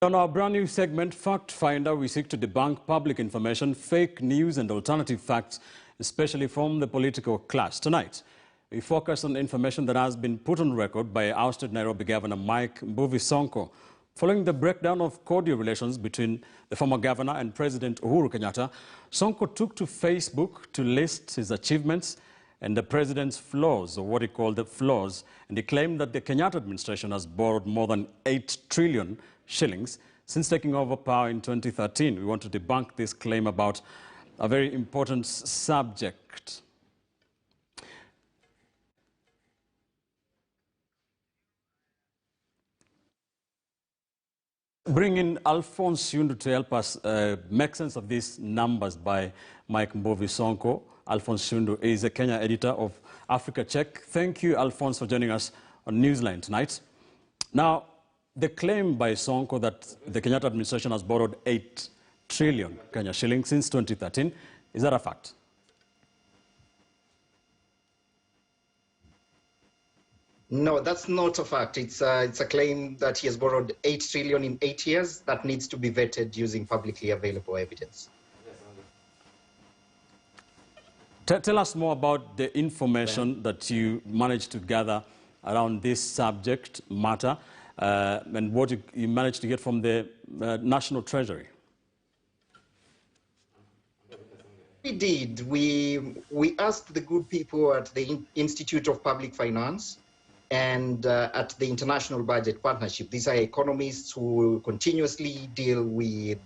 On our brand new segment, Fact Finder, we seek to debunk public information, fake news and alternative facts, especially from the political class. Tonight, we focus on information that has been put on record by ousted Nairobi Governor Mbuvi Sonko. Following the breakdown of cordial relations between the former governor and President Uhuru Kenyatta, Sonko took to Facebook to list his achievements and the president's flaws, or what he called the flaws, and he claimed that the Kenyatta administration has borrowed more than 8 trillion shillings since taking over power in 2013. We want to debunk this claim about a very important subject. Bring in Alphonse Yundu to help us make sense of these numbers by Mbuvi Sonko. Alphonse Yundu is a Kenya editor of Africa Check. Thank you, Alphonse, for joining us on Newsline tonight. Now, the claim by Sonko that the Kenyatta administration has borrowed 8 trillion Kenya shillings since 2013, is that a fact? No, that's not a fact. It's a claim that he has borrowed 8 trillion in 8 years that needs to be vetted using publicly available evidence. Tell us more about the information that you managed to gather around this subject matter and what you managed to get from the National Treasury. We did. We asked the good people at the Institute of Public Finance and at the International Budget Partnership. These are economists who continuously deal with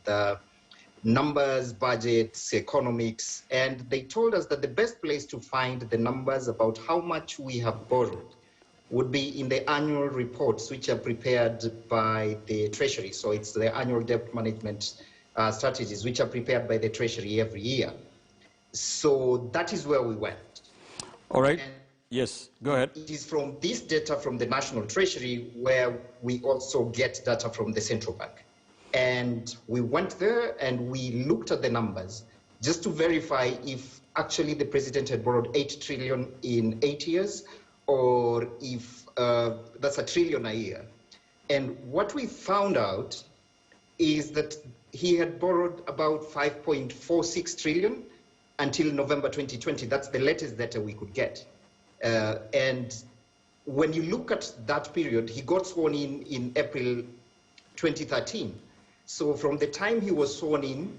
numbers, budgets, economics, and they told us that the best place to find the numbers about how much we have borrowed would be in the annual reports, which are prepared by the Treasury. So it's the annual debt management strategies, which are prepared by the Treasury every year. So that is where we went. All right. Yes, go ahead. It is from this data from the National Treasury where we also get data from the central bank. And we went there and we looked at the numbers just to verify if actually the president had borrowed 8 trillion in 8 years or if that's 1 trillion a year. And what we found out is that he had borrowed about 5.46 trillion until November 2020. That's the latest data we could get. And when you look at that period, he got sworn in April 2013. So from the time he was sworn in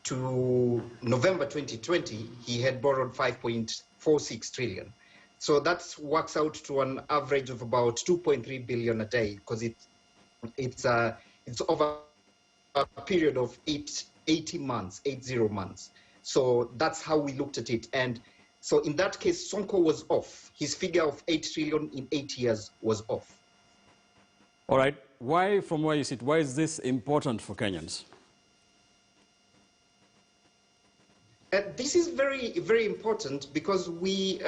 to November 2020, he had borrowed 5.46 trillion. So that works out to an average of about 2.3 billion a day, because it's over a period of 80 months. So that's how we looked at it. And so in that case, Sonko was off. His figure of 8 trillion in 8 years was off. All right. Why, from where you sit, why is this important for Kenyans? This is very, very important because we,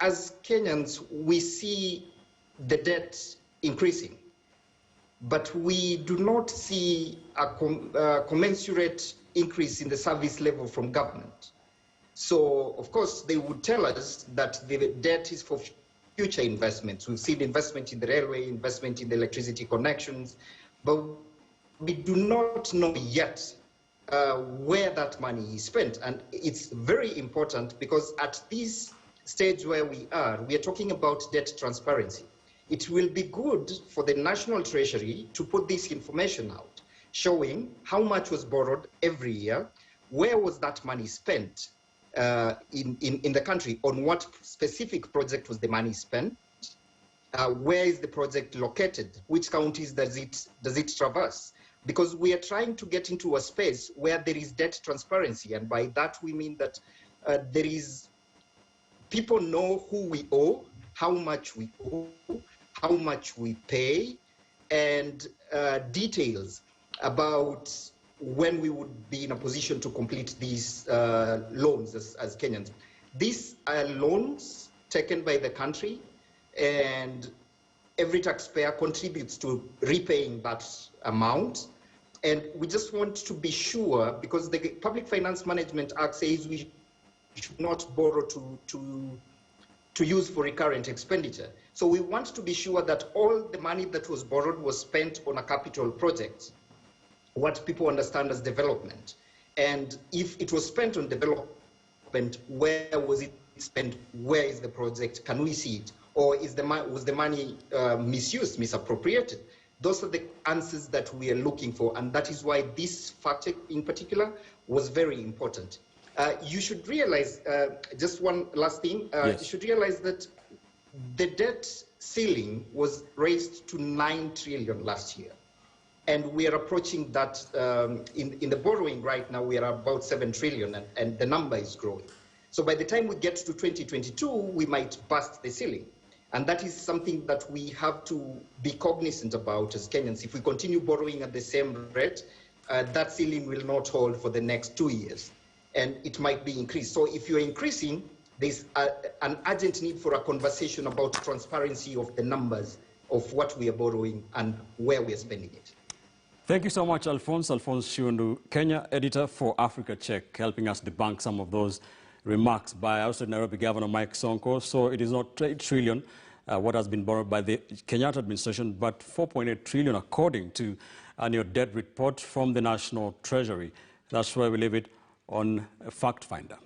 as Kenyans, we see the debt increasing, but we do not see a commensurate increase in the service level from government. So, of course, they would tell us that the debt is for future investments. We've seen investment in the railway, investment in the electricity connections, but we do not know yet where that money is spent. And it's very important because at this stage where we are talking about debt transparency. It will be good for the National Treasury to put this information out, showing how much was borrowed every year, where was that money spent, in the country, on what specific project was the money spent, where is the project located, which counties does it traverse, because we are trying to get into a space where there is debt transparency, and by that we mean that there is, people know who we owe, how much we owe, how much we pay, and details about when we would be in a position to complete these loans as Kenyans. These are loans taken by the country, and every taxpayer contributes to repaying that amount. And we just want to be sure, because the Public Finance Management Act says we should not borrow to use for recurrent expenditure. So we want to be sure that all the money that was borrowed was spent on a capital project, what people understand as development. And if it was spent on development, where was it spent? Where is the project? Can we see it? Or was the money misused, misappropriated? Those are the answers that we are looking for, and that is why this fact check in particular was very important. You should realize, just one last thing, yes. You should realize that the debt ceiling was raised to 9 trillion last year. And we are approaching that in the borrowing right now, we are about 7 trillion, and the number is growing. So by the time we get to 2022, we might bust the ceiling. And that is something that we have to be cognizant about as Kenyans. If we continue borrowing at the same rate, that ceiling will not hold for the next 2 years, and it might be increased. So if you're increasing, there's an urgent need for a conversation about transparency of the numbers of what we are borrowing and where we are spending it. Thank you so much, Alphonse Shiundu, Kenya editor for Africa Check, helping us debunk some of those remarks by outside Nairobi Governor Mike Sonko. So it is not 8 trillion what has been borrowed by the Kenyatta administration, but 4.8 trillion according to annual debt report from the National Treasury. That's where we leave it on Fact Finder.